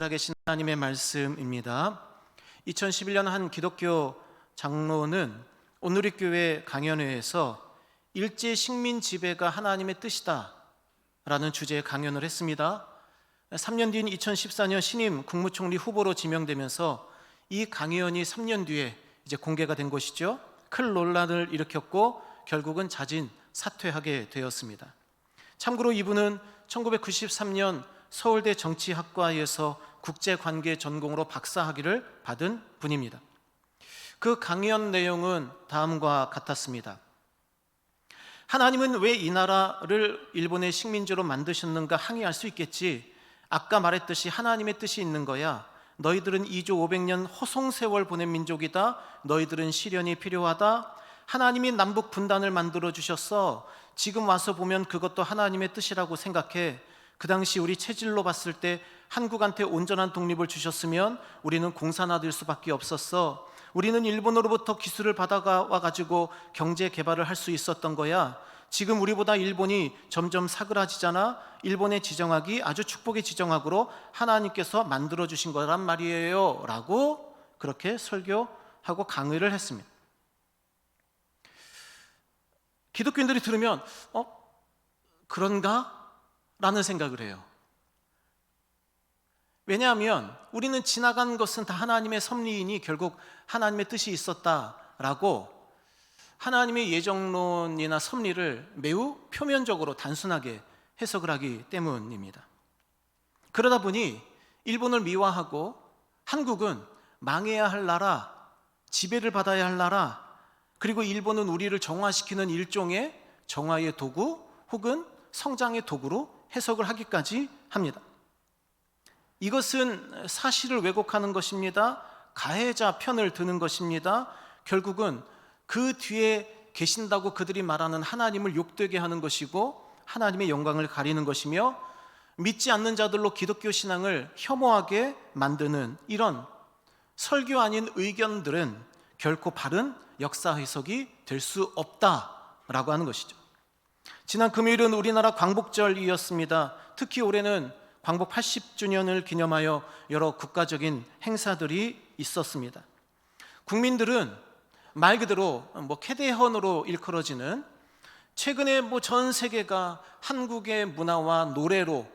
살아계신 하나님의 말씀입니다. 2011년 한 기독교 장로는 온누리교회 강연회에서 일제 식민 지배가 하나님의 뜻이다 라는 주제의 강연을 했습니다. 3년 뒤인 2014년 신임 국무총리 후보로 지명되면서 이 강연이 3년 뒤에 이제 공개가 된 것이죠. 큰 논란을 일으켰고 결국은 자진 사퇴하게 되었습니다. 참고로 이분은 1993년 서울대 정치학과에서 국제관계 전공으로 박사학위를 받은 분입니다. 그 강연 내용은 다음과 같았습니다. 하나님은 왜 이 나라를 일본의 식민지로 만드셨는가 항의할 수 있겠지. 아까 말했듯이 하나님의 뜻이 있는 거야. 너희들은 2조 500년 허송세월 보낸 민족이다. 너희들은 시련이 필요하다. 하나님이 남북 분단을 만들어 주셨어. 지금 와서 보면 그것도 하나님의 뜻이라고 생각해. 그 당시 우리 체질로 봤을 때 한국한테 온전한 독립을 주셨으면 우리는 공산화될 수밖에 없었어. 우리는 일본으로부터 기술을 받아와 가지고 경제 개발을 할 수 있었던 거야. 지금 우리보다 일본이 점점 사그라지잖아. 일본의 지정학이 아주 축복의 지정학으로 하나님께서 만들어 주신 거란 말이에요 라고 그렇게 설교하고 강의를 했습니다. 기독교인들이 들으면 그런가? 라는 생각을 해요. 왜냐하면 우리는 지나간 것은 다 하나님의 섭리이니 결국 하나님의 뜻이 있었다라고 하나님의 예정론이나 섭리를 매우 표면적으로 단순하게 해석을 하기 때문입니다. 그러다 보니 일본을 미화하고 한국은 망해야 할 나라, 지배를 받아야 할 나라, 그리고 일본은 우리를 정화시키는 일종의 정화의 도구 혹은 성장의 도구로 해석을 하기까지 합니다. 이것은 사실을 왜곡하는 것입니다. 가해자 편을 드는 것입니다. 결국은 그 뒤에 계신다고 그들이 말하는 하나님을 욕되게 하는 것이고 하나님의 영광을 가리는 것이며 믿지 않는 자들로 기독교 신앙을 혐오하게 만드는 이런 설교 아닌 의견들은 결코 바른 역사 해석이 될 수 없다라고 하는 것이죠. 지난 금요일은 우리나라 광복절이었습니다. 특히 올해는 광복 80주년을 기념하여 여러 국가적인 행사들이 있었습니다. 국민들은 말 그대로 캐대헌으로 일컬어지는 최근에 전 세계가 한국의 문화와 노래로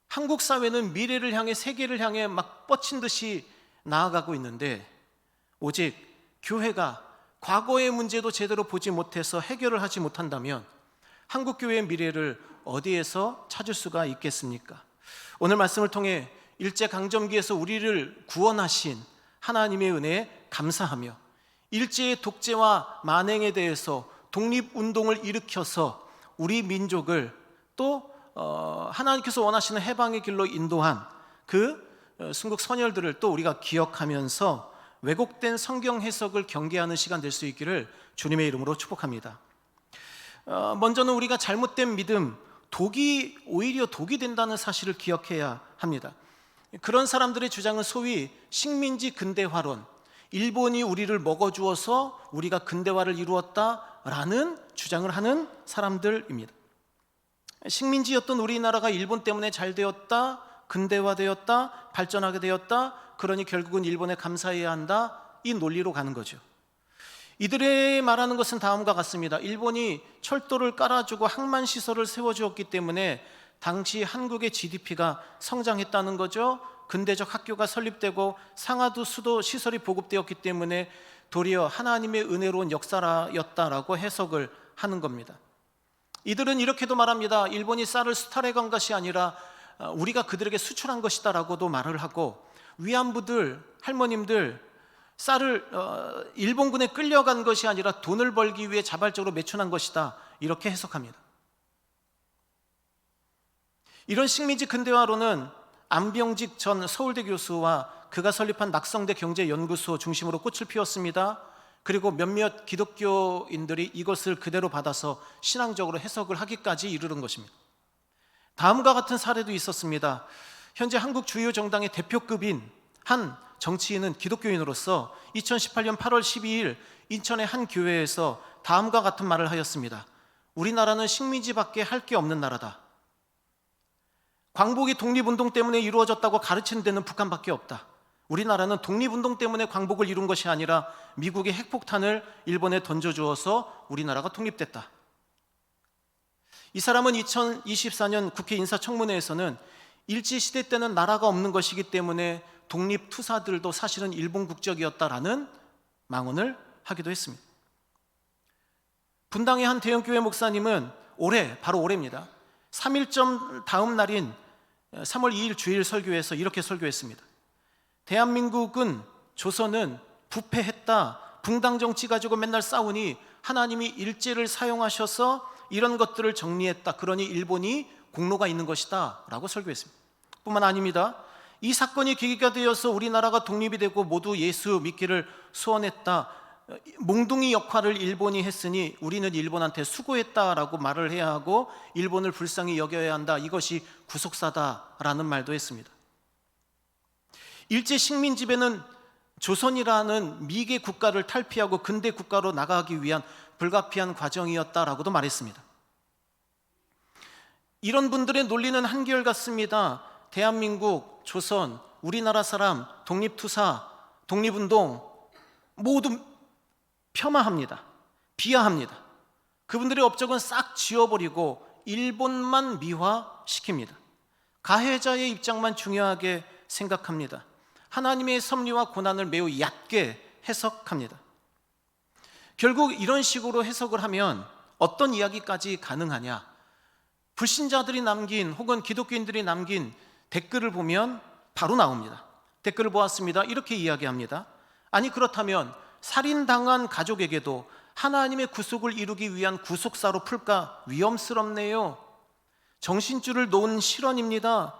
한국 사회는 미래를 향해 세계를 향해 막 뻗친 듯이 나아가고 있는데 오직 교회가 과거의 문제도 제대로 보지 못해서 해결을 하지 못한다면 한국 교회의 미래를 어디에서 찾을 수가 있겠습니까? 오늘 말씀을 통해 일제강점기에서 우리를 구원하신 하나님의 은혜에 감사하며 일제의 독재와 만행에 대해서 독립운동을 일으켜서 우리 민족을 또 하나님께서 원하시는 해방의 길로 인도한 그 순국 선열들을 또 우리가 기억하면서 왜곡된 성경 해석을 경계하는 시간 될 수 있기를 주님의 이름으로 축복합니다. 먼저는 우리가 잘못된 믿음, 독이 오히려 독이 된다는 사실을 기억해야 합니다. 그런 사람들의 주장은 소위 식민지 근대화론, 일본이 우리를 먹어주어서 우리가 근대화를 이루었다라는 주장을 하는 사람들입니다. 식민지였던 우리나라가 일본 때문에 잘 되었다, 근대화되었다, 발전하게 되었다, 그러니 결국은 일본에 감사해야 한다, 이 논리로 가는 거죠. 이들의 말하는 것은 다음과 같습니다. 일본이 철도를 깔아주고 항만시설을 세워주었기 때문에 당시 한국의 GDP가 성장했다는 거죠. 근대적 학교가 설립되고 상하도 수도 시설이 보급되었기 때문에 도리어 하나님의 은혜로운 역사였다라고 해석을 하는 겁니다. 이들은 이렇게도 말합니다. 일본이 쌀을 수탈해간 것이 아니라 우리가 그들에게 수출한 것이다라고도 말을 하고, 위안부들, 할머님들 쌀을 일본군에 끌려간 것이 아니라 돈을 벌기 위해 자발적으로 매춘한 것이다, 이렇게 해석합니다. 이런 식민지 근대화로는 안병직 전 서울대 교수와 그가 설립한 낙성대 경제연구소 중심으로 꽃을 피웠습니다. 그리고 몇몇 기독교인들이 이것을 그대로 받아서 신앙적으로 해석을 하기까지 이르는 것입니다. 다음과 같은 사례도 있었습니다. 현재 한국 주요 정당의 대표급인 한 정치인은 기독교인으로서 2018년 8월 12일 인천의 한 교회에서 다음과 같은 말을 하였습니다. 우리나라는 식민지밖에 할 게 없는 나라다. 광복이 독립운동 때문에 이루어졌다고 가르치는 데는 북한밖에 없다. 우리나라는 독립운동 때문에 광복을 이룬 것이 아니라 미국의 핵폭탄을 일본에 던져주어서 우리나라가 독립됐다. 이 사람은 2024년 국회 인사청문회에서는 일제시대 때는 나라가 없는 것이기 때문에 독립투사들도 사실은 일본 국적이었다라는 망언을 하기도 했습니다. 분당의 한 대형교회 목사님은 바로 올해입니다. 3.1점 다음 날인 3월 2일 주일 설교에서 이렇게 설교했습니다. 대한민국은, 조선은 부패했다. 붕당 정치 가지고 맨날 싸우니 하나님이 일제를 사용하셔서 이런 것들을 정리했다. 그러니 일본이 공로가 있는 것이다 라고 설교했습니다. 뿐만 아닙니다. 이 사건이 계기가 되어서 우리나라가 독립이 되고 모두 예수 믿기를 소원했다. 몽둥이 역할을 일본이 했으니 우리는 일본한테 수고했다라고 말을 해야 하고 일본을 불쌍히 여겨야 한다. 이것이 구속사다라는 말도 했습니다. 일제 식민 지배는 조선이라는 미개 국가를 탈피하고 근대 국가로 나가기 위한 불가피한 과정이었다라고도 말했습니다. 이런 분들의 논리는 한결같습니다. 대한민국, 조선, 우리나라 사람, 독립투사, 독립운동 모두 폄하합니다. 비하합니다. 그분들의 업적은 싹 지워버리고 일본만 미화시킵니다. 가해자의 입장만 중요하게 생각합니다. 하나님의 섭리와 고난을 매우 얕게 해석합니다. 결국 이런 식으로 해석을 하면 어떤 이야기까지 가능하냐? 불신자들이 남긴 혹은 기독교인들이 남긴 댓글을 보면 바로 나옵니다. 댓글을 보았습니다. 이렇게 이야기합니다. 아니 그렇다면 살인당한 가족에게도 하나님의 구속을 이루기 위한 구속사로 풀까 위험스럽네요. 정신줄을 놓은 실언입니다.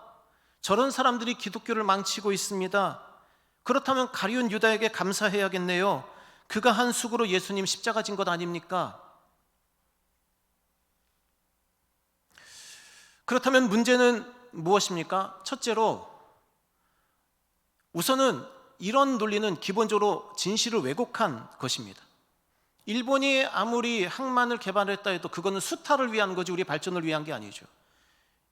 저런 사람들이 기독교를 망치고 있습니다. 그렇다면 가룟 유다에게 감사해야겠네요. 그가 한 수고로 예수님 십자가 진 것 아닙니까? 그렇다면 문제는 무엇입니까? 첫째로 우선은 이런 논리는 기본적으로 진실을 왜곡한 것입니다. 일본이 아무리 항만을 개발했다 해도 그거는 수탈을 위한 거지 우리 발전을 위한 게 아니죠.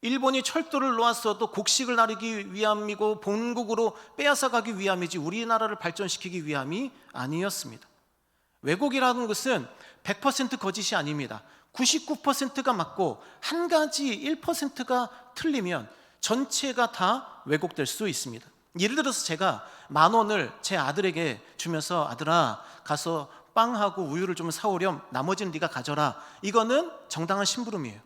일본이 철도를 놓았어도 곡식을 나르기 위함이고 본국으로 빼앗아가기 위함이지 우리나라를 발전시키기 위함이 아니었습니다. 왜곡이라는 것은 100% 거짓이 아닙니다. 99%가 맞고 한 가지 1%가 틀리면 전체가 다 왜곡될 수 있습니다. 예를 들어서 제가 10,000원을 제 아들에게 주면서 아들아 가서 빵하고 우유를 좀 사오렴, 나머지는 네가 가져라. 이거는 정당한 심부름이에요.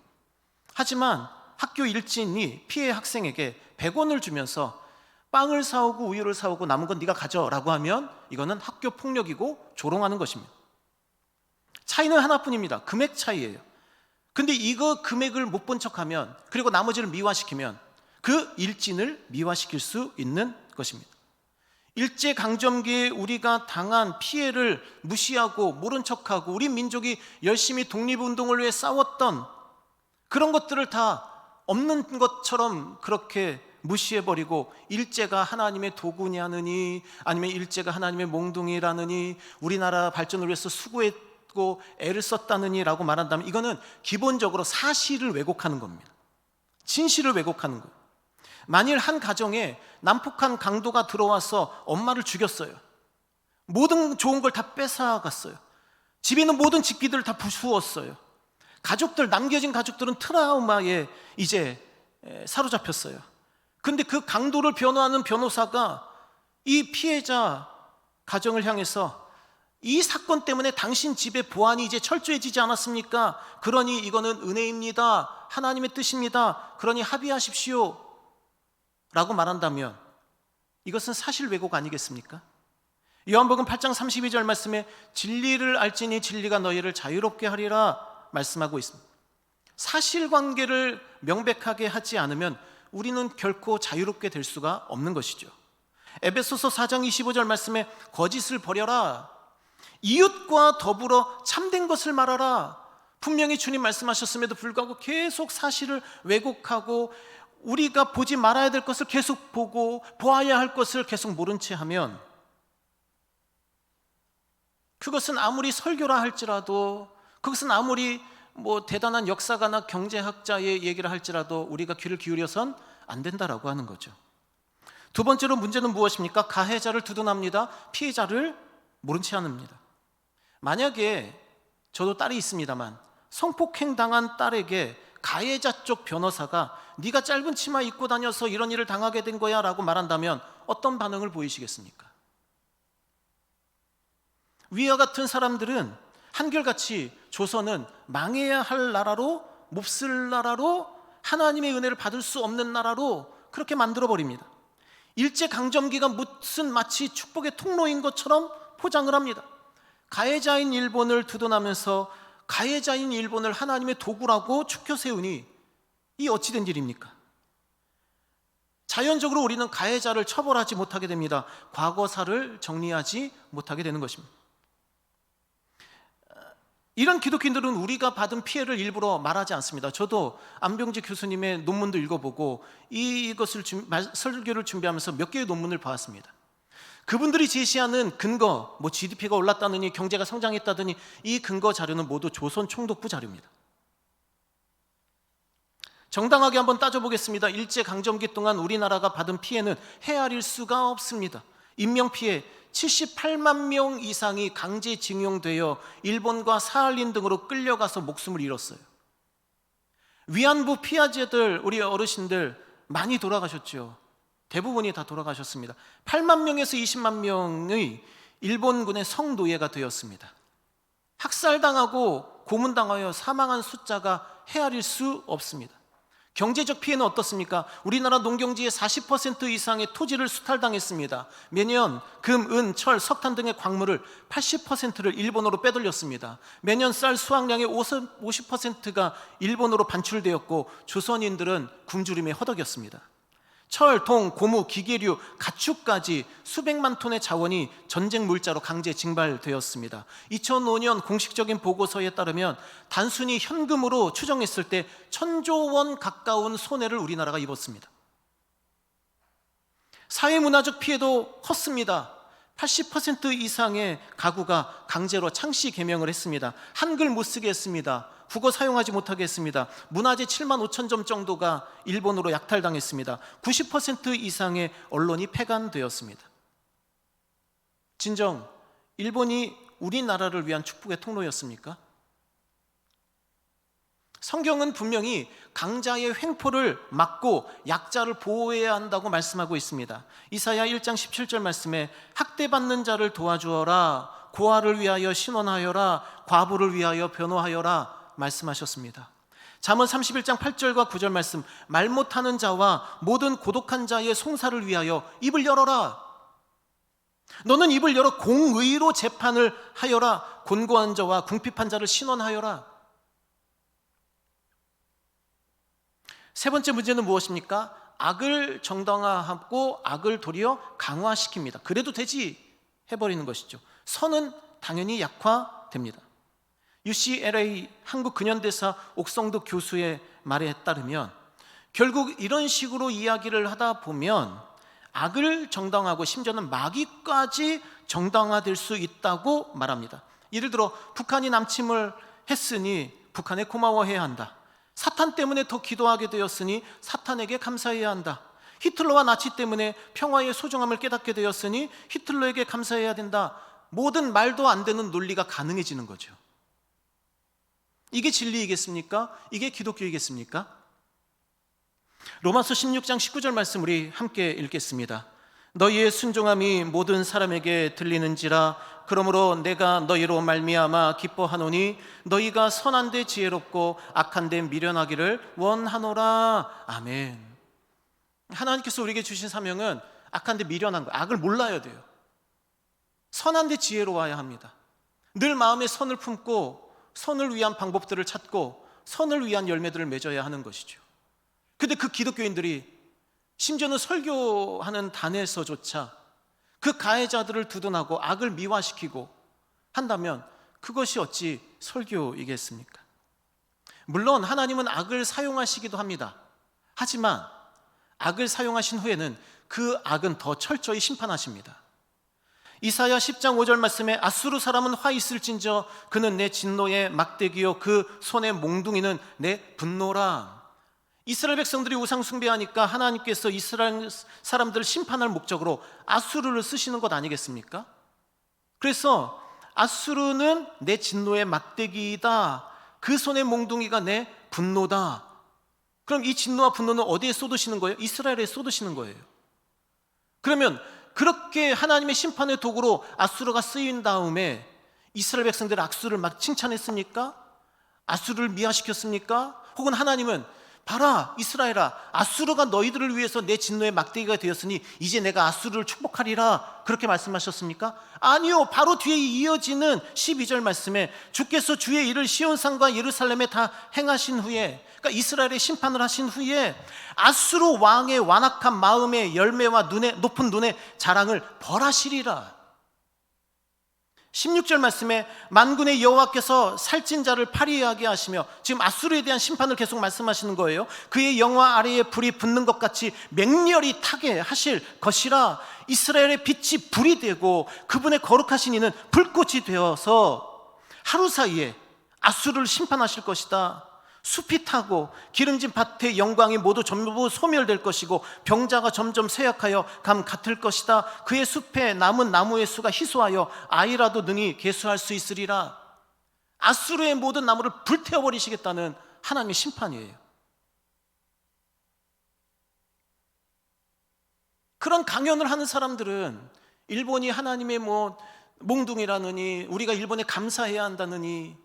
하지만 학교 일진이 피해 학생에게 100원을 주면서 빵을 사오고 우유를 사오고 남은 건 네가 가져라고 하면 이거는 학교 폭력이고 조롱하는 것입니다. 차이는 하나뿐입니다. 금액 차이예요. 근데 이거 금액을 못 본 척하면 그리고 나머지를 미화시키면 그 일진을 미화시킬 수 있는 것입니다. 일제강점기에 우리가 당한 피해를 무시하고 모른 척하고 우리 민족이 열심히 독립운동을 위해 싸웠던 그런 것들을 다 없는 것처럼 그렇게 무시해버리고 일제가 하나님의 도구냐느니 아니면 일제가 하나님의 몽둥이라느니 우리나라 발전을 위해서 수고했고 애를 썼다느니 라고 말한다면 이거는 기본적으로 사실을 왜곡하는 겁니다. 진실을 왜곡하는 거예요. 만일 한 가정에 난폭한 강도가 들어와서 엄마를 죽였어요. 모든 좋은 걸 다 뺏어갔어요. 집에 있는 모든 집기들을 다 부수었어요. 남겨진 가족들은 트라우마에 이제 사로잡혔어요. 근데 그 강도를 변호하는 변호사가 이 피해자 가정을 향해서 이 사건 때문에 당신 집의 보안이 이제 철저해지지 않았습니까? 그러니 이거는 은혜입니다. 하나님의 뜻입니다. 그러니 합의하십시오. 라고 말한다면 이것은 사실 왜곡 아니겠습니까? 요한복음 8장 32절 말씀에 진리를 알지니 진리가 너희를 자유롭게 하리라 말씀하고 있습니다. 사실관계를 명백하게 하지 않으면 우리는 결코 자유롭게 될 수가 없는 것이죠. 에베소서 4장 25절 말씀에 거짓을 버려라. 이웃과 더불어 참된 것을 말하라. 분명히 주님 말씀하셨음에도 불구하고 계속 사실을 왜곡하고 우리가 보지 말아야 될 것을 계속 보고 보아야 할 것을 계속 모른 채 하면 그것은 아무리 설교라 할지라도 그것은 아무리 대단한 역사가나 경제학자의 얘기를 할지라도 우리가 귀를 기울여선 안 된다라고 하는 거죠. 두 번째로 문제는 무엇입니까? 가해자를 두둔합니다. 피해자를 모른 채 합니다. 만약에 저도 딸이 있습니다만 성폭행 당한 딸에게 가해자 쪽 변호사가 네가 짧은 치마 입고 다녀서 이런 일을 당하게 된 거야 라고 말한다면 어떤 반응을 보이시겠습니까? 위와 같은 사람들은 한결같이 조선은 망해야 할 나라로, 몹쓸 나라로, 하나님의 은혜를 받을 수 없는 나라로 그렇게 만들어버립니다. 일제강점기가 무슨 마치 축복의 통로인 것처럼 포장을 합니다. 가해자인 일본을 두둔하면서 가해자인 일본을 하나님의 도구라고 추켜 세우니 이 어찌된 일입니까? 자연적으로 우리는 가해자를 처벌하지 못하게 됩니다. 과거사를 정리하지 못하게 되는 것입니다. 이런 기독교인들은 우리가 받은 피해를 일부러 말하지 않습니다. 저도 안병지 교수님의 논문도 읽어보고 이것을 설교를 준비하면서 몇 개의 논문을 봐왔습니다. 그분들이 제시하는 근거, GDP가 올랐다느니 경제가 성장했다더니 이 근거 자료는 모두 조선 총독부 자료입니다. 정당하게 한번 따져보겠습니다. 일제강점기 동안 우리나라가 받은 피해는 헤아릴 수가 없습니다. 인명피해 78만 명 이상이 강제징용되어 일본과 사할린 등으로 끌려가서 목숨을 잃었어요. 위안부 피해자들, 우리 어르신들 많이 돌아가셨죠. 대부분이 다 돌아가셨습니다. 8만 명에서 20만 명의 일본군의 성노예가 되었습니다. 학살당하고 고문당하여 사망한 숫자가 헤아릴 수 없습니다. 경제적 피해는 어떻습니까? 우리나라 농경지의 40% 이상의 토지를 수탈당했습니다. 매년 금, 은, 철, 석탄 등의 광물을 80%를 일본으로 빼돌렸습니다. 매년 쌀 수확량의 50%가 일본으로 반출되었고 조선인들은 굶주림에 허덕였습니다. 철, 동, 고무, 기계류, 가축까지 수백만 톤의 자원이 전쟁 물자로 강제 징발되었습니다. 2005년 공식적인 보고서에 따르면 단순히 현금으로 추정했을 때 1,000조 원 가까운 손해를 우리나라가 입었습니다. 사회문화적 피해도 컸습니다. 80% 이상의 가구가 강제로 창씨 개명을 했습니다. 한글 못 쓰게 했습니다. 국어 사용하지 못하게 했습니다. 문화재 7만 5천 점 정도가 일본으로 약탈당했습니다. 90% 이상의 언론이 폐간되었습니다. 진정 일본이 우리나라를 위한 축복의 통로였습니까? 성경은 분명히 강자의 횡포를 막고 약자를 보호해야 한다고 말씀하고 있습니다. 이사야 1장 17절 말씀에 학대받는 자를 도와주어라, 고아를 위하여 신원하여라, 과부를 위하여 변호하여라 말씀하셨습니다. 잠언 31장 8절과 9절 말씀, 말 못하는 자와 모든 고독한 자의 송사를 위하여 입을 열어라. 너는 입을 열어 공의로 재판을 하여라. 곤고한 자와 궁핍한 자를 신원하여라. 세 번째 문제는 무엇입니까? 악을 정당화하고 악을 도리어 강화시킵니다. 그래도 되지 해버리는 것이죠. 선은 당연히 약화됩니다. UCLA 한국 근현대사 옥성득 교수의 말에 따르면 결국 이런 식으로 이야기를 하다 보면 악을 정당화하고 심지어는 마귀까지 정당화될 수 있다고 말합니다. 예를 들어 북한이 남침을 했으니 북한에 고마워해야 한다. 사탄 때문에 더 기도하게 되었으니 사탄에게 감사해야 한다. 히틀러와 나치 때문에 평화의 소중함을 깨닫게 되었으니 히틀러에게 감사해야 된다. 모든 말도 안 되는 논리가 가능해지는 거죠. 이게 진리이겠습니까? 이게 기독교이겠습니까? 로마서 16장 19절 말씀 우리 함께 읽겠습니다. 너희의 순종함이 모든 사람에게 들리는지라. 그러므로 내가 너희로 말미암아 기뻐하노니 너희가 선한 데 지혜롭고 악한 데 미련하기를 원하노라. 아멘. 하나님께서 우리에게 주신 사명은 악한 데 미련한 거, 악을 몰라야 돼요. 선한 데 지혜로워야 합니다. 늘 마음에 선을 품고 선을 위한 방법들을 찾고 선을 위한 열매들을 맺어야 하는 것이죠. 근데 그 기독교인들이 심지어는 설교하는 단에서조차 그 가해자들을 두둔하고 악을 미화시키고 한다면 그것이 어찌 설교이겠습니까? 물론 하나님은 악을 사용하시기도 합니다. 하지만 악을 사용하신 후에는 그 악은 더 철저히 심판하십니다. 이사야 10장 5절 말씀에 아수르 사람은 화 있을진저 그는 내 진노의 막대기요 그 손의 몽둥이는 내 분노라. 이스라엘 백성들이 우상 숭배하니까 하나님께서 이스라엘 사람들을 심판할 목적으로 아수르를 쓰시는 것 아니겠습니까? 그래서 아수르는 내 진노의 막대기이다. 그 손의 몽둥이가 내 분노다. 그럼 이 진노와 분노는 어디에 쏟으시는 거예요? 이스라엘에 쏟으시는 거예요. 그러면 그렇게 하나님의 심판의 도구로 아수르가 쓰인 다음에 이스라엘 백성들 아수르를 막 칭찬했습니까? 아수르를 미화시켰습니까? 혹은 하나님은 봐라 이스라엘아, 아수르가 너희들을 위해서 내 진노의 막대기가 되었으니 이제 내가 아수르를 축복하리라, 그렇게 말씀하셨습니까? 아니요. 바로 뒤에 이어지는 12절 말씀에 주께서 주의 일을 시온산과 예루살렘에 다 행하신 후에, 그러니까 이스라엘의 심판을 하신 후에 아수르 왕의 완악한 마음의 열매와 높은 눈의 자랑을 벌하시리라. 16절 말씀에 만군의 여호와께서 살찐 자를 파리하게 하시며, 지금 아수르에 대한 심판을 계속 말씀하시는 거예요. 그의 영화 아래에 불이 붙는 것 같이 맹렬히 타게 하실 것이라. 이스라엘의 빛이 불이 되고 그분의 거룩하신 이는 불꽃이 되어서 하루 사이에 아수르를 심판하실 것이다. 숲이 타고 기름진 밭의 영광이 모두 전부 소멸될 것이고 병자가 점점 쇠약하여 감 같을 것이다. 그의 숲에 남은 나무의 수가 희소하여 아이라도 능히 계수할 수 있으리라. 아수르의 모든 나무를 불태워버리시겠다는 하나님의 심판이에요. 그런 강연을 하는 사람들은 일본이 하나님의 몽둥이라느니 우리가 일본에 감사해야 한다느니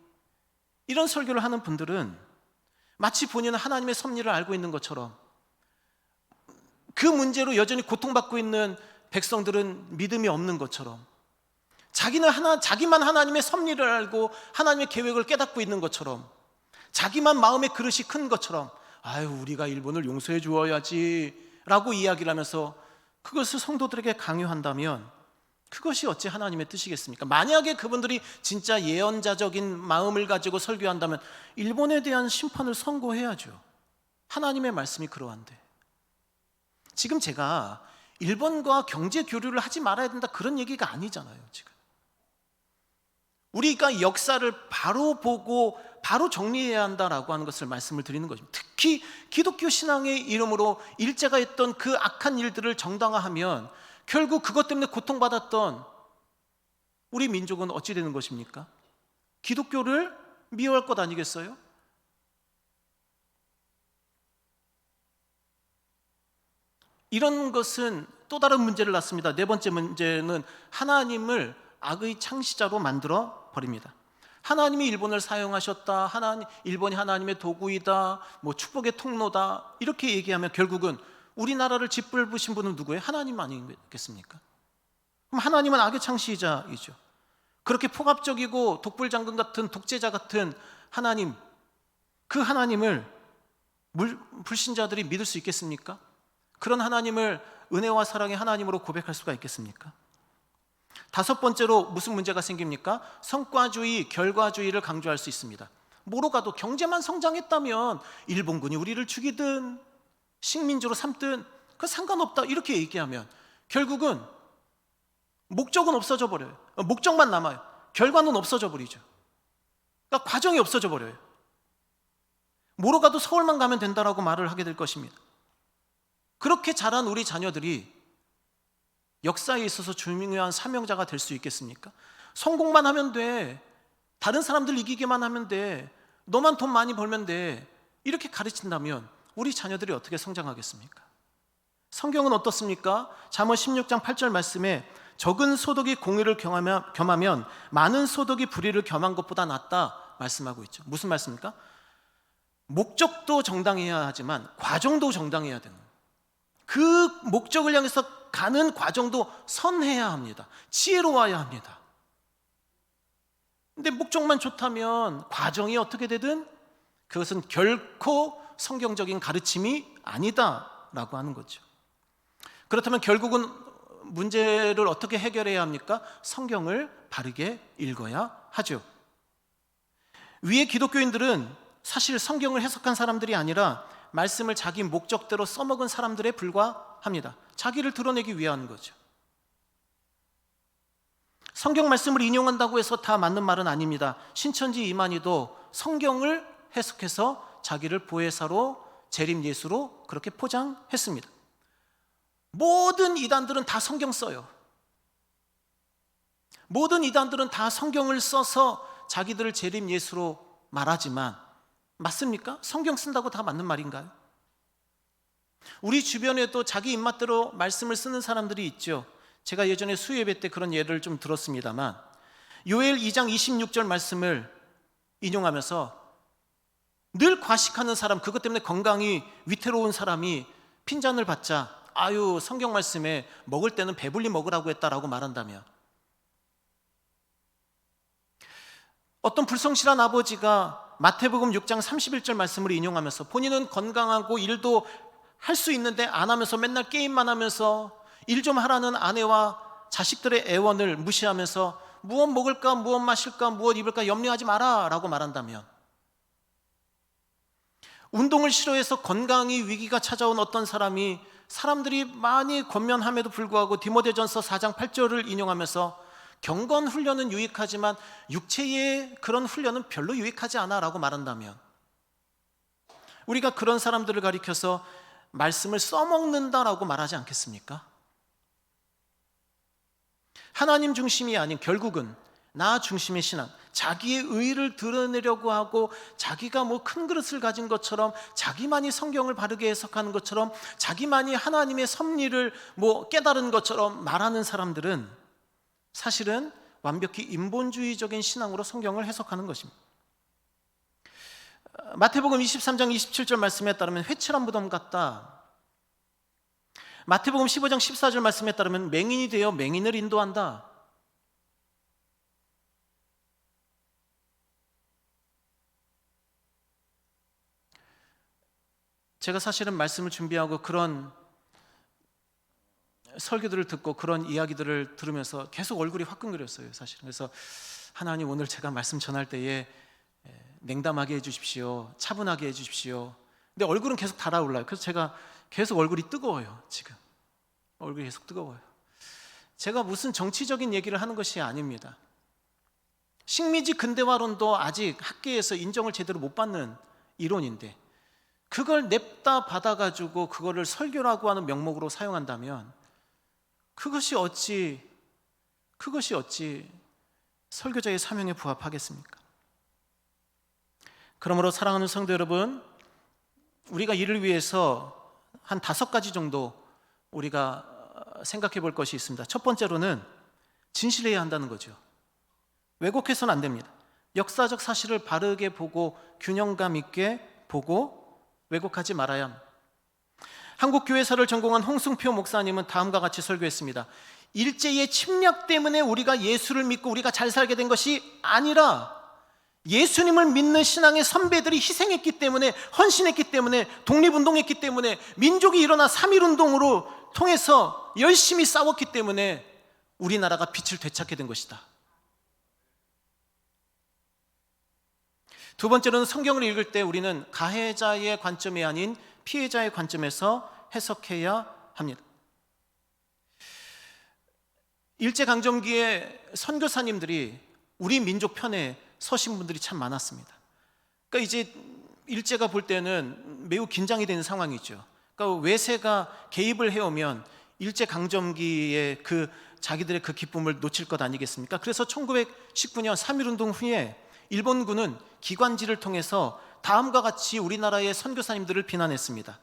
이런 설교를 하는 분들은 마치 본인은 하나님의 섭리를 알고 있는 것처럼, 그 문제로 여전히 고통받고 있는 백성들은 믿음이 없는 것처럼, 자기만 하나님의 섭리를 알고 하나님의 계획을 깨닫고 있는 것처럼, 자기만 마음의 그릇이 큰 것처럼, 아유 우리가 일본을 용서해 주어야지 라고 이야기를 하면서 그것을 성도들에게 강요한다면 그것이 어찌 하나님의 뜻이겠습니까? 만약에 그분들이 진짜 예언자적인 마음을 가지고 설교한다면 일본에 대한 심판을 선고해야죠. 하나님의 말씀이 그러한데, 지금 제가 일본과 경제 교류를 하지 말아야 된다 그런 얘기가 아니잖아요. 지금 우리가 역사를 바로 보고 바로 정리해야 한다라고 하는 것을 말씀을 드리는 거죠. 특히 기독교 신앙의 이름으로 일제가 했던 그 악한 일들을 정당화하면 결국 그것 때문에 고통받았던 우리 민족은 어찌 되는 것입니까? 기독교를 미워할 것 아니겠어요? 이런 것은 또 다른 문제를 낳습니다. 네 번째 문제는 하나님을 악의 창시자로 만들어 버립니다. 하나님이 일본을 사용하셨다, 일본이 하나님의 도구이다, 축복의 통로다, 이렇게 얘기하면 결국은 우리나라를 짓밟으신 분은 누구예요? 하나님 아니겠습니까? 그럼 하나님은 악의 창시자이죠. 그렇게 폭압적이고 독불장군 같은 독재자 같은 하나님, 그 하나님을 불신자들이 믿을 수 있겠습니까? 그런 하나님을 은혜와 사랑의 하나님으로 고백할 수가 있겠습니까? 다섯 번째로 무슨 문제가 생깁니까? 성과주의, 결과주의를 강조할 수 있습니다. 뭐로 가도 경제만 성장했다면 일본군이 우리를 죽이든 식민지로 삼든 그 상관없다 이렇게 얘기하면 결국은 목적은 없어져 버려요. 목적만 남아요. 결과는 없어져 버리죠. 그러니까 과정이 없어져 버려요. 뭐로 가도 서울만 가면 된다라고 말을 하게 될 것입니다. 그렇게 자란 우리 자녀들이 역사에 있어서 중요한 사명자가 될 수 있겠습니까? 성공만 하면 돼, 다른 사람들 이기게만 하면 돼, 너만 돈 많이 벌면 돼, 이렇게 가르친다면 우리 자녀들이 어떻게 성장하겠습니까? 성경은 어떻습니까? 잠언 16장 8절 말씀에 적은 소득이 공의를 겸하면 많은 소득이 불의를 겸한 것보다 낫다 말씀하고 있죠. 무슨 말씀입니까? 목적도 정당해야 하지만 과정도 정당해야 되는, 그 목적을 향해서 가는 과정도 선해야 합니다. 지혜로워야 합니다. 근데 목적만 좋다면 과정이 어떻게 되든 그것은 결코 성경적인 가르침이 아니다라고 하는 거죠. 그렇다면 결국은 문제를 어떻게 해결해야 합니까? 성경을 바르게 읽어야 하죠. 위에 기독교인들은 사실 성경을 해석한 사람들이 아니라 말씀을 자기 목적대로 써먹은 사람들에 불과합니다. 자기를 드러내기 위한 거죠. 성경 말씀을 인용한다고 해서 다 맞는 말은 아닙니다. 신천지 이만희도 성경을 해석해서 자기를 보혜사로 재림 예수로 그렇게 포장했습니다. 모든 이단들은 다 성경 써요. 모든 이단들은 다 성경을 써서 자기들을 재림 예수로 말하지만 맞습니까? 성경 쓴다고 다 맞는 말인가요? 우리 주변에도 자기 입맛대로 말씀을 쓰는 사람들이 있죠. 제가 예전에 수요예배 때 그런 예를 좀 들었습니다만, 요엘 2장 26절 말씀을 인용하면서 늘 과식하는 사람, 그것 때문에 건강이 위태로운 사람이 핀잔을 받자 아유 성경 말씀에 먹을 때는 배불리 먹으라고 했다라고 말한다면, 어떤 불성실한 아버지가 마태복음 6장 31절 말씀을 인용하면서 본인은 건강하고 일도 할 수 있는데 안 하면서 맨날 게임만 하면서 일 좀 하라는 아내와 자식들의 애원을 무시하면서 무엇 먹을까, 무엇 마실까, 무엇 입을까 염려하지 마라 라고 말한다면, 운동을 싫어해서 건강이 위기가 찾아온 어떤 사람이 사람들이 많이 권면함에도 불구하고 디모데전서 4장 8절을 인용하면서 경건 훈련은 유익하지만 육체의 그런 훈련은 별로 유익하지 않아 라고 말한다면, 우리가 그런 사람들을 가리켜서 말씀을 써먹는다라고 말하지 않겠습니까? 하나님 중심이 아닌 결국은 나 중심의 신앙, 자기의 의의를 드러내려고 하고 자기가 뭐 큰 그릇을 가진 것처럼, 자기만이 성경을 바르게 해석하는 것처럼, 자기만이 하나님의 섭리를 뭐 깨달은 것처럼 말하는 사람들은 사실은 완벽히 인본주의적인 신앙으로 성경을 해석하는 것입니다. 마태복음 23장 27절 말씀에 따르면 회칠한 무덤 같다. 마태복음 15장 14절 말씀에 따르면 맹인이 되어 맹인을 인도한다. 제가 사실은 말씀을 준비하고 그런 설교들을 듣고 그런 이야기들을 들으면서 계속 얼굴이 화끈거렸어요, 사실은. 그래서 하나님, 오늘 제가 말씀 전할 때에 냉담하게 해주십시오, 차분하게 해주십시오. 근데 얼굴은 계속 달아올라요. 그래서 제가 계속 얼굴이 뜨거워요. 지금 얼굴이 계속 뜨거워요. 제가 무슨 정치적인 얘기를 하는 것이 아닙니다. 식민지 근대화론도 아직 학계에서 인정을 제대로 못 받는 이론인데, 그걸 냅다 받아가지고 그거를 설교라고 하는 명목으로 사용한다면 그것이 어찌 설교자의 사명에 부합하겠습니까? 그러므로 사랑하는 성도 여러분, 우리가 이를 위해서 한 5가지 정도 우리가 생각해 볼 것이 있습니다. 첫 번째로는 진실해야 한다는 거죠. 왜곡해서는 안 됩니다. 역사적 사실을 바르게 보고 균형감 있게 보고 왜곡하지 말아야 합니다. 한국교회사를 전공한 홍승표 목사님은 다음과 같이 설교했습니다. 일제의 침략 때문에 우리가 예수를 믿고 우리가 잘 살게 된 것이 아니라 예수님을 믿는 신앙의 선배들이 희생했기 때문에, 헌신했기 때문에, 독립운동했기 때문에, 민족이 일어나 3.1운동으로 통해서 열심히 싸웠기 때문에 우리나라가 빛을 되찾게 된 것이다. 두 번째로는 성경을 읽을 때 우리는 가해자의 관점이 아닌 피해자의 관점에서 해석해야 합니다. 일제강점기에 선교사님들이 우리 민족 편에 서신 분들이 참 많았습니다. 그러니까 이제 일제가 볼 때는 매우 긴장이 되는 상황이죠. 그러니까 외세가 개입을 해오면 일제강점기에 자기들의 그 기쁨을 놓칠 것 아니겠습니까? 그래서 1919년 3.1운동 후에 일본군은 기관지를 통해서 다음과 같이 우리나라의 선교사님들을 비난했습니다.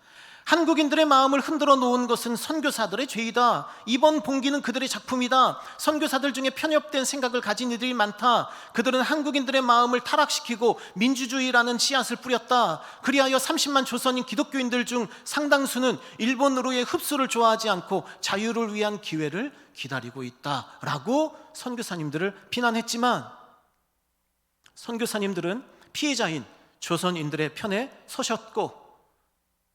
한국인들의 마음을 흔들어 놓은 것은 선교사들의 죄이다. 이번 봉기는 그들의 작품이다. 선교사들 중에 편협된 생각을 가진 이들이 많다. 그들은 한국인들의 마음을 타락시키고 민주주의라는 씨앗을 뿌렸다. 그리하여 30만 조선인 기독교인들 중 상당수는 일본으로의 흡수를 좋아하지 않고 자유를 위한 기회를 기다리고 있다라고 선교사님들을 비난했지만, 선교사님들은 피해자인 조선인들의 편에 서셨고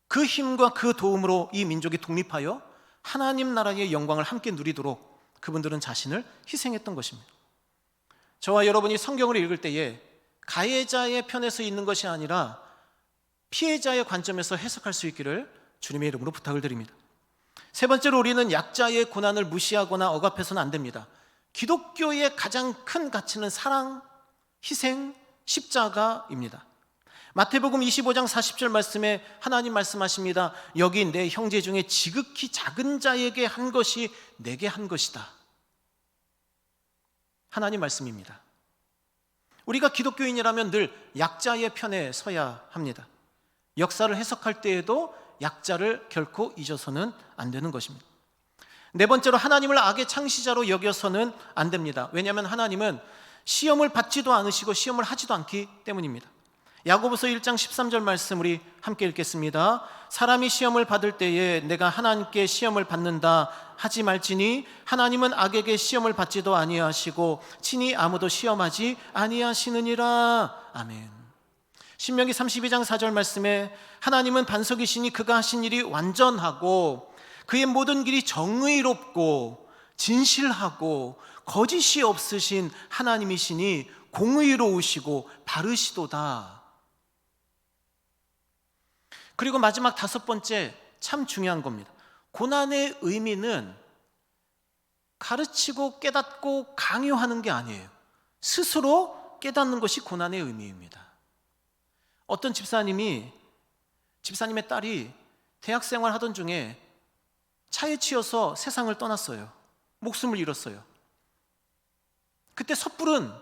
그 힘과 그 도움으로 이 민족이 독립하여 하나님 나라의 영광을 함께 누리도록 그분들은 자신을 희생했던 것입니다. 저와 여러분이 성경을 읽을 때에 가해자의 편에서 있는 것이 아니라 피해자의 관점에서 해석할 수 있기를 주님의 이름으로 부탁을 드립니다. 세 번째로, 우리는 약자의 고난을 무시하거나 억압해서는 안 됩니다. 기독교의 가장 큰 가치는 사랑, 희생, 십자가입니다. 마태복음 25장 40절 말씀에 하나님 말씀하십니다. 여기 내 형제 중에 지극히 작은 자에게 한 것이 내게 한 것이다. 하나님 말씀입니다. 우리가 기독교인이라면 늘 약자의 편에 서야 합니다. 역사를 해석할 때에도 약자를 결코 잊어서는 안 되는 것입니다. 네 번째로, 하나님을 악의 창시자로 여겨서는 안 됩니다. 왜냐하면 하나님은 시험을 받지도 않으시고 시험을 하지도 않기 때문입니다. 야고보서 1장 13절 말씀 우리 함께 읽겠습니다. 사람이 시험을 받을 때에 내가 하나님께 시험을 받는다 하지 말지니 하나님은 악에게 시험을 받지도 아니하시고 친히 아무도 시험하지 아니하시느니라. 아멘. 신명기 32장 4절 말씀에 하나님은 반석이시니 그가 하신 일이 완전하고 그의 모든 길이 정의롭고 진실하고 거짓이 없으신 하나님이시니 공의로우시고 바르시도다. 그리고 마지막 다섯 번째, 참 중요한 겁니다. 고난의 의미는 가르치고 깨닫고 강요하는 게 아니에요. 스스로 깨닫는 것이 고난의 의미입니다. 어떤 집사님의 딸이 대학생활 하던 중에 차에 치여서 세상을 떠났어요. 목숨을 잃었어요. 그때 섣부른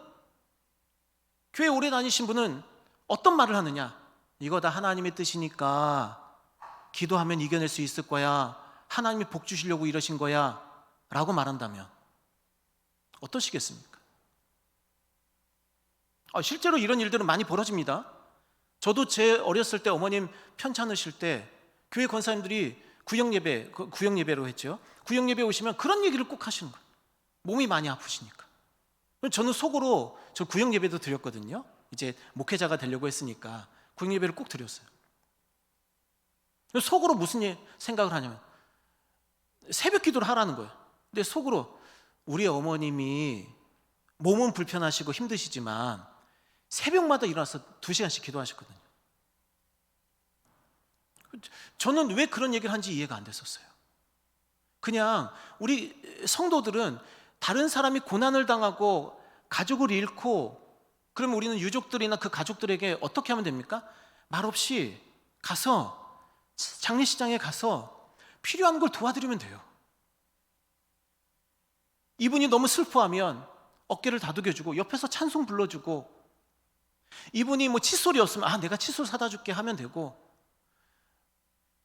교회 오래 다니신 분은 어떤 말을 하느냐? 이거 다 하나님의 뜻이니까 기도하면 이겨낼 수 있을 거야. 하나님이 복 주시려고 이러신 거야 라고 말한다면 어떠시겠습니까? 실제로 이런 일들은 많이 벌어집니다. 저도 제 어렸을 때 어머님 편찮으실 때 교회 권사님들이 구역예배로 했죠. 구역예배 오시면 그런 얘기를 꼭 하시는 거예요. 몸이 많이 아프시니까. 저는 속으로, 저 구역예배도 드렸거든요. 이제 목회자가 되려고 했으니까 구역예배를 꼭 드렸어요. 속으로 무슨 생각을 하냐면 새벽 기도를 하라는 거예요. 근데 속으로 우리 어머님이 몸은 불편하시고 힘드시지만 새벽마다 일어나서 2시간씩 기도하셨거든요. 저는 왜 그런 얘기를 한지 이해가 안 됐었어요. 그냥 우리 성도들은 다른 사람이 고난을 당하고 가족을 잃고 그러면 우리는 유족들이나 그 가족들에게 어떻게 하면 됩니까? 말없이 가서 장례식장에 가서 필요한 걸 도와드리면 돼요. 이분이 너무 슬퍼하면 어깨를 다독여주고 옆에서 찬송 불러주고, 이분이 뭐 칫솔이 없으면 내가 칫솔 사다 줄게 하면 되고,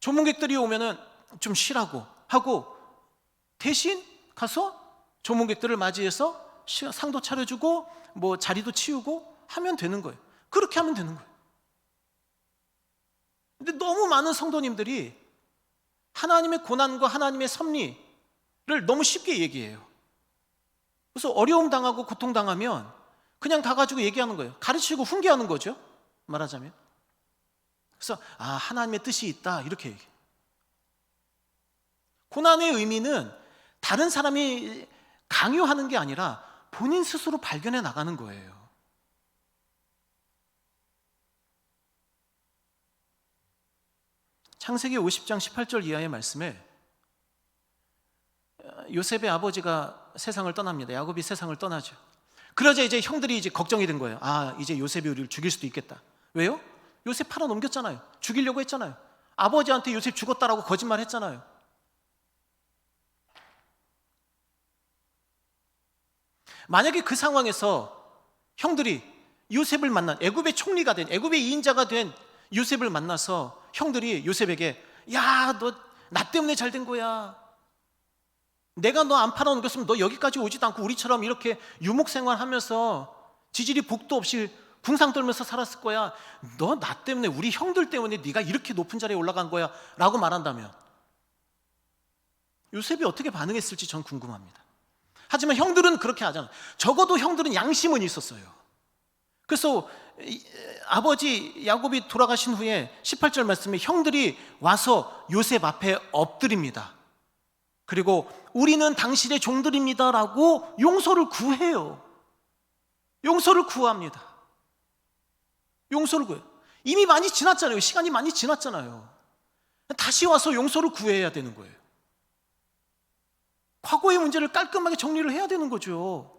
조문객들이 오면은 좀 쉬라고 하고 대신 가서 조문객들을 맞이해서 상도 차려주고 뭐 자리도 치우고 하면 되는 거예요. 그렇게 하면 되는 거예요. 근데 너무 많은 성도님들이 하나님의 고난과 하나님의 섭리를 너무 쉽게 얘기해요. 그래서 어려움 당하고 고통 당하면 그냥 가가지고 얘기하는 거예요. 가르치고 훈계하는 거죠, 말하자면. 그래서 하나님의 뜻이 있다 이렇게 얘기해요. 고난의 의미는 다른 사람이 강요하는 게 아니라 본인 스스로 발견해 나가는 거예요. 창세기 50장 18절 이하의 말씀에 요셉의 아버지가 세상을 떠납니다. 야곱이 세상을 떠나죠. 그러자 이제 형들이 이제 걱정이 된 거예요. 이제 요셉이 우리를 죽일 수도 있겠다. 왜요? 요셉 팔아 넘겼잖아요. 죽이려고 했잖아요. 아버지한테 요셉 죽었다라고 거짓말 했잖아요. 만약에 그 상황에서 형들이 요셉을 만난, 애굽의 총리가 된, 애굽의 2인자가 된 요셉을 만나서 형들이 요셉에게 너 나 때문에 잘 된 거야. 내가 너 안 팔아 넘겼으면 너 여기까지 오지도 않고 우리처럼 이렇게 유목생활하면서 지질이 복도 없이 궁상 떨면서 살았을 거야. 너 나 때문에, 우리 형들 때문에 네가 이렇게 높은 자리에 올라간 거야 라고 말한다면 요셉이 어떻게 반응했을지 전 궁금합니다. 하지만 형들은 그렇게 하잖아요. 적어도 형들은 양심은 있었어요. 그래서 아버지 야곱이 돌아가신 후에 18절 말씀에 형들이 와서 요셉 앞에 엎드립니다. 그리고 우리는 당신의 종들입니다 라고 용서를 구해요. 용서를 구합니다. 용서를 구해요. 이미 많이 지났잖아요. 시간이 많이 지났잖아요. 다시 와서 용서를 구해야 되는 거예요. 과거의 문제를 깔끔하게 정리를 해야 되는 거죠.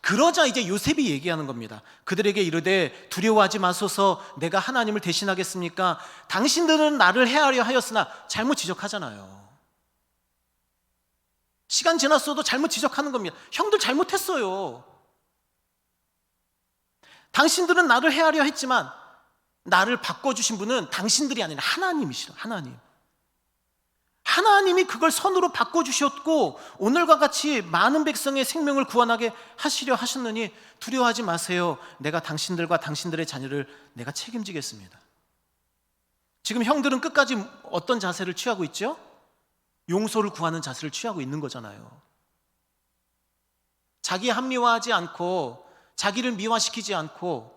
그러자 이제 요셉이 얘기하는 겁니다. 그들에게 이르되 두려워하지 마소서, 내가 하나님을 대신하겠습니까? 당신들은 나를 해하려 하였으나, 잘못 지적하잖아요. 시간 지났어도 잘못 지적하는 겁니다. 형들 잘못했어요. 당신들은 나를 해하려 했지만 나를 바꿔주신 분은 당신들이 아니라 하나님이시죠. 하나님이 그걸 선으로 바꿔주셨고 오늘과 같이 많은 백성의 생명을 구원하게 하시려 하셨느니 두려워하지 마세요. 내가 당신들과 당신들의 자녀를 내가 책임지겠습니다. 지금 형들은 끝까지 어떤 자세를 취하고 있죠? 용서를 구하는 자세를 취하고 있는 거잖아요. 자기 합리화하지 않고, 자기를 미화시키지 않고,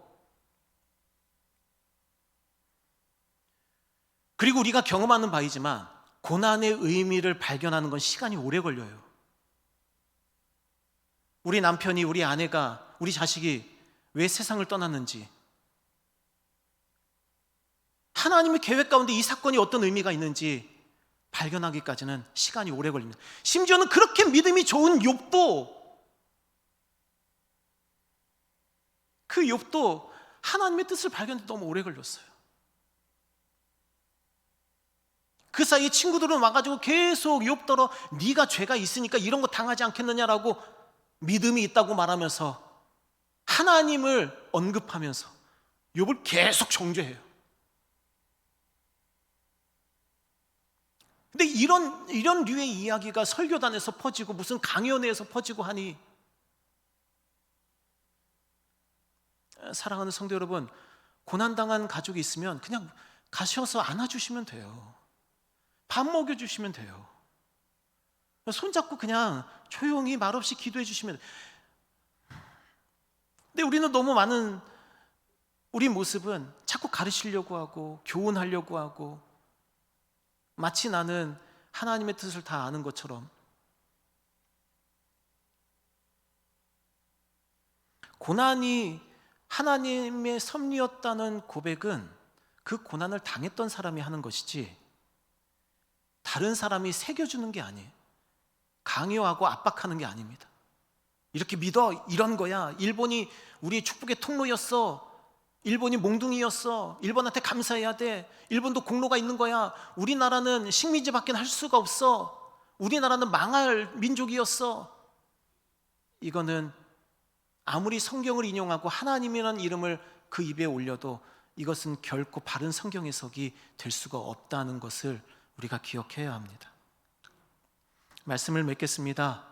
그리고 우리가 경험하는 바이지만 고난의 의미를 발견하는 건 시간이 오래 걸려요. 우리 남편이, 우리 아내가, 우리 자식이 왜 세상을 떠났는지, 하나님의 계획 가운데 이 사건이 어떤 의미가 있는지 발견하기까지는 시간이 오래 걸립니다. 심지어는 그렇게 믿음이 좋은 욥도, 그 욥도 하나님의 뜻을 발견하는데 너무 오래 걸렸어요. 그 사이에 친구들은 와가지고 계속 욥더러 네가 죄가 있으니까 이런 거 당하지 않겠느냐라고 믿음이 있다고 말하면서 하나님을 언급하면서 욥을 계속 정죄해요. 근데 이런 류의 이야기가 설교단에서 퍼지고 무슨 강연회에서 퍼지고 하니, 사랑하는 성도 여러분, 고난당한 가족이 있으면 그냥 가셔서 안아주시면 돼요. 밥 먹여주시면 돼요. 손잡고 그냥 조용히 말없이 기도해 주시면 돼요. 근데 우리는 너무 많은 우리 모습은 자꾸 가르치려고 하고 교훈하려고 하고, 마치 나는 하나님의 뜻을 다 아는 것처럼. 고난이 하나님의 섭리였다는 고백은 그 고난을 당했던 사람이 하는 것이지 다른 사람이 새겨주는 게 아니에요. 강요하고 압박하는 게 아닙니다. 이렇게 믿어, 이런 거야. 일본이 우리의 축복의 통로였어. 일본이 몽둥이였어. 일본한테 감사해야 돼. 일본도 공로가 있는 거야. 우리나라는 식민지밖에 할 수가 없어. 우리나라는 망할 민족이었어. 이거는 아무리 성경을 인용하고 하나님이라는 이름을 그 입에 올려도 이것은 결코 바른 성경 해석이 될 수가 없다는 것을 우리가 기억해야 합니다. 말씀을 맺겠습니다.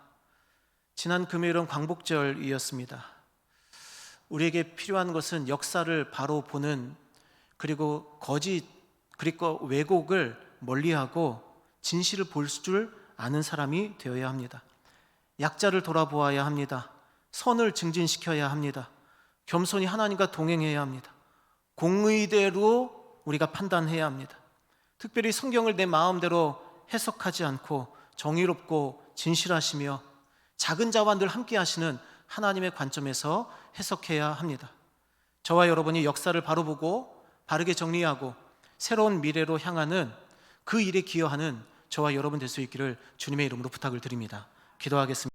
지난 금요일은 광복절이었습니다. 우리에게 필요한 것은 역사를 바로 보는, 그리고 거짓, 그리고 왜곡을 멀리하고 진실을 볼 줄 아는 사람이 되어야 합니다. 약자를 돌아보아야 합니다. 선을 증진시켜야 합니다. 겸손히 하나님과 동행해야 합니다. 공의대로 우리가 판단해야 합니다. 특별히 성경을 내 마음대로 해석하지 않고 정의롭고 진실하시며 작은 자와 늘 함께 하시는 하나님의 관점에서 해석해야 합니다. 저와 여러분이 역사를 바로 보고 바르게 정리하고 새로운 미래로 향하는 그 일에 기여하는 저와 여러분 될 수 있기를 주님의 이름으로 부탁을 드립니다. 기도하겠습니다.